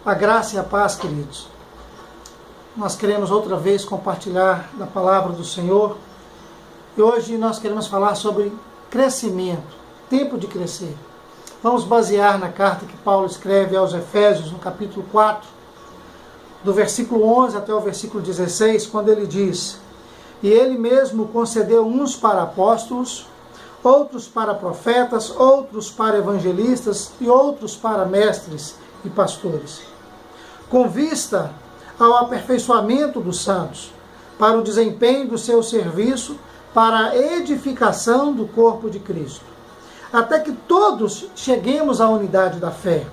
A graça e a paz, queridos. Nós queremos outra vez compartilhar da palavra do Senhor. E hoje nós queremos falar sobre crescimento, tempo de crescer. Vamos basear na carta que Paulo escreve aos Efésios, no capítulo 4, do versículo 11 até o versículo 16, quando ele diz: E ele mesmo concedeu uns para apóstolos, outros para profetas, outros para evangelistas e outros para mestres e pastores, com vista ao aperfeiçoamento dos santos, para o desempenho do seu serviço, para a edificação do corpo de Cristo, até que todos cheguemos à unidade da fé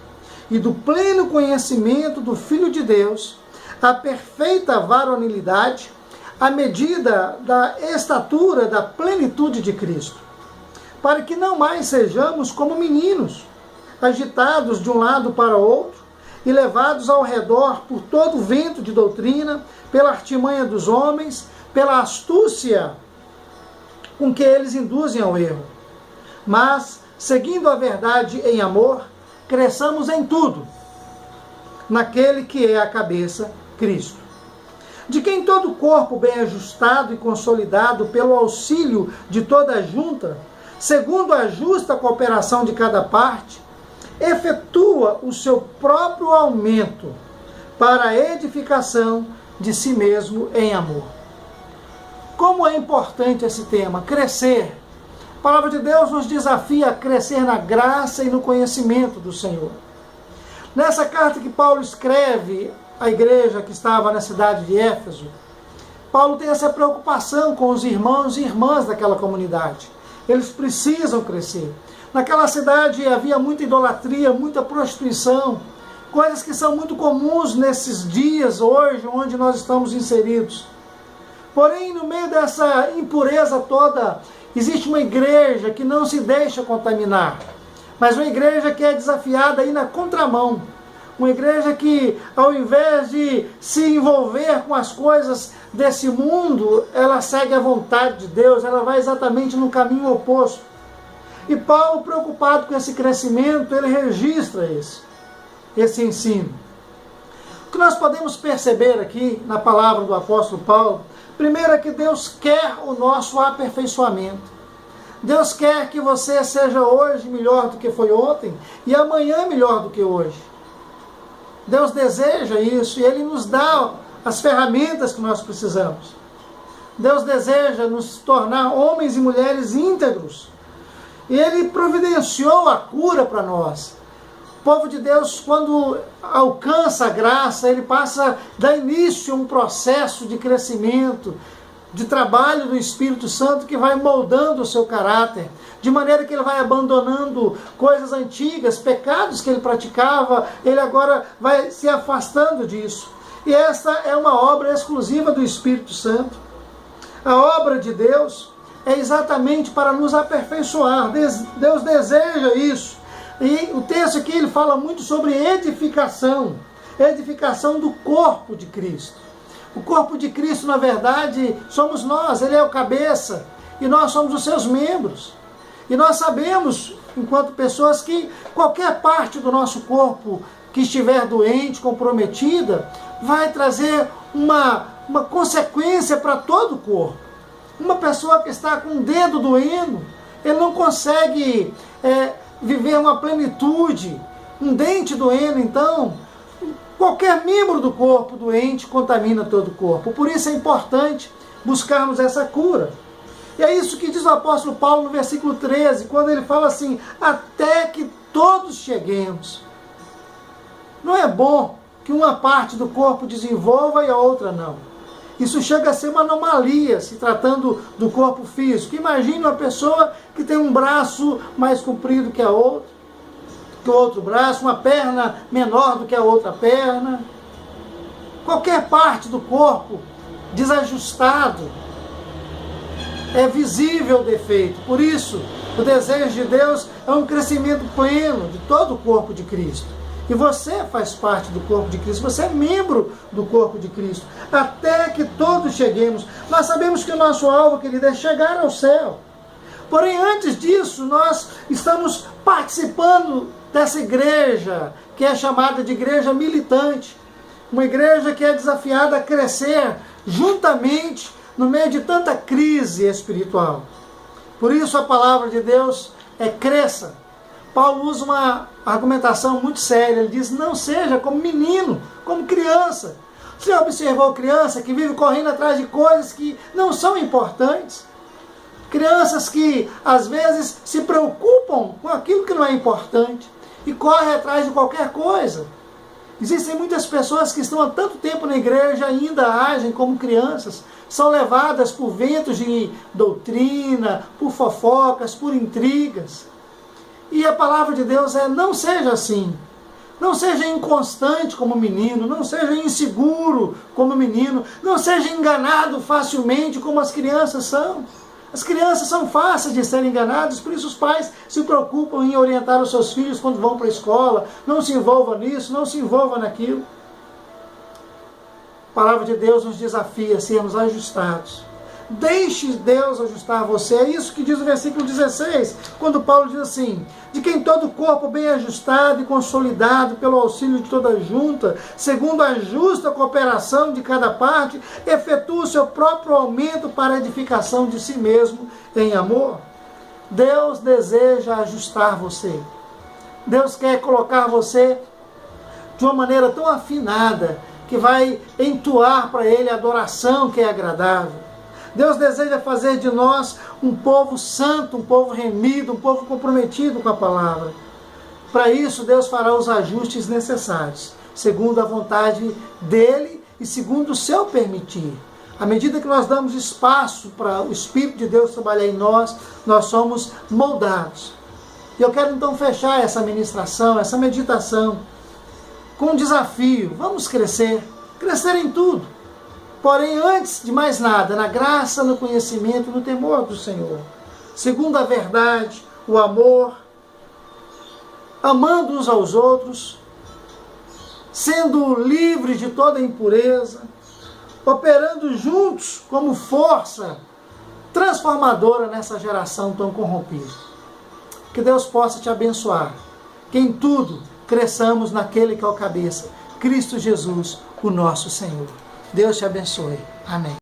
e do pleno conhecimento do Filho de Deus, à perfeita varonilidade, à medida da estatura da plenitude de Cristo, para que não mais sejamos como meninos, agitados de um lado para outro e levados ao redor por todo o vento de doutrina, pela artimanha dos homens, pela astúcia com que eles induzem ao erro. Mas, seguindo a verdade em amor, cresçamos em tudo, naquele que é a cabeça, Cristo, de quem todo o corpo bem ajustado e consolidado pelo auxílio de toda a junta, segundo a justa cooperação de cada parte, efetua o seu próprio aumento para a edificação de si mesmo em amor. Como é importante esse tema, crescer. A palavra de Deus nos desafia a crescer na graça e no conhecimento do Senhor. Nessa carta que Paulo escreve à igreja que estava na cidade de Éfeso, Paulo tem essa preocupação com os irmãos e irmãs daquela comunidade. Eles precisam crescer. Naquela cidade havia muita idolatria, muita prostituição, coisas que são muito comuns nesses dias hoje, onde nós estamos inseridos. Porém, no meio dessa impureza toda, existe uma igreja que não se deixa contaminar, mas uma igreja que é desafiada aí na contramão. Uma igreja que, ao invés de se envolver com as coisas desse mundo, ela segue a vontade de Deus, ela vai exatamente no caminho oposto. E Paulo, preocupado com esse crescimento, ele registra esse ensino. O que nós podemos perceber aqui na palavra do apóstolo Paulo, primeiro é que Deus quer o nosso aperfeiçoamento. Deus quer que você seja hoje melhor do que foi ontem e amanhã melhor do que hoje. Deus deseja isso e Ele nos dá as ferramentas que nós precisamos. Deus deseja nos tornar homens e mulheres íntegros. E Ele providenciou a cura para nós. O povo de Deus, quando alcança a graça, ele passa a dar início a um processo de crescimento, de trabalho do Espírito Santo que vai moldando o seu caráter, de maneira que ele vai abandonando coisas antigas, pecados que ele praticava, ele agora vai se afastando disso. E essa é uma obra exclusiva do Espírito Santo. A obra de Deus é exatamente para nos aperfeiçoar. Deus deseja isso. E o texto aqui ele fala muito sobre edificação do corpo de Cristo. O corpo de Cristo, na verdade, somos nós, Ele é o cabeça, e nós somos os seus membros. E nós sabemos, enquanto pessoas, que qualquer parte do nosso corpo que estiver doente, comprometida, vai trazer uma consequência para todo o corpo. Uma pessoa que está com o dedo doendo, ele não consegue viver uma plenitude. Um dente doendo, então, qualquer membro do corpo doente contamina todo o corpo. Por isso é importante buscarmos essa cura. E é isso que diz o apóstolo Paulo no versículo 13, quando ele fala assim, até que todos cheguemos. Não é bom que uma parte do corpo desenvolva e a outra não. Isso chega a ser uma anomalia, se tratando do corpo físico. Imagine uma pessoa que tem um braço mais comprido que o outro braço, uma perna menor do que a outra perna. Qualquer parte do corpo desajustado, é visível o defeito. Por isso, o desejo de Deus é um crescimento pleno de todo o corpo de Cristo. E você faz parte do corpo de Cristo, você é membro do corpo de Cristo, até que todos cheguemos. Nós sabemos que o nosso alvo, querido, é chegar ao céu. Porém, antes disso, nós estamos participando dessa igreja que é chamada de igreja militante, uma igreja que é desafiada a crescer juntamente no meio de tanta crise espiritual. Por isso a palavra de Deus é cresça. Paulo usa uma argumentação muito séria, ele diz, não seja como menino, como criança. Você já observou criança que vive correndo atrás de coisas que não são importantes? Crianças que às vezes se preocupam com aquilo que não é importante e correm atrás de qualquer coisa. Existem muitas pessoas que estão há tanto tempo na igreja e ainda agem como crianças, são levadas por ventos de doutrina, por fofocas, por intrigas. E a palavra de Deus é, não seja assim. Não seja inconstante como menino, não seja inseguro como menino, não seja enganado facilmente como as crianças são. As crianças são fáceis de serem enganadas, por isso os pais se preocupam em orientar os seus filhos quando vão para a escola. Não se envolva nisso, não se envolva naquilo. A palavra de Deus nos desafia a sermos ajustados. Deixe Deus ajustar você. É isso que diz o versículo 16, quando Paulo diz assim, de quem todo o corpo bem ajustado e consolidado pelo auxílio de toda junta, segundo a justa cooperação de cada parte, efetua o seu próprio aumento para a edificação de si mesmo em amor. Deus deseja ajustar você. Deus quer colocar você de uma maneira tão afinada que vai entoar para Ele a adoração que é agradável. Deus deseja fazer de nós um povo santo, um povo remido, um povo comprometido com a palavra. Para isso, Deus fará os ajustes necessários, segundo a vontade dEle e segundo o seu permitir. À medida que nós damos espaço para o Espírito de Deus trabalhar em nós, nós somos moldados. E eu quero então fechar essa ministração, essa meditação, com um desafio. Vamos crescer em tudo. Porém, antes de mais nada, na graça, no conhecimento, no temor do Senhor. Segundo a verdade, o amor, amando uns aos outros, sendo livres de toda impureza, operando juntos como força transformadora nessa geração tão corrompida. Que Deus possa te abençoar. Que em tudo cresçamos naquele que é o cabeça, Cristo Jesus, o nosso Senhor. Deus te abençoe. Amém.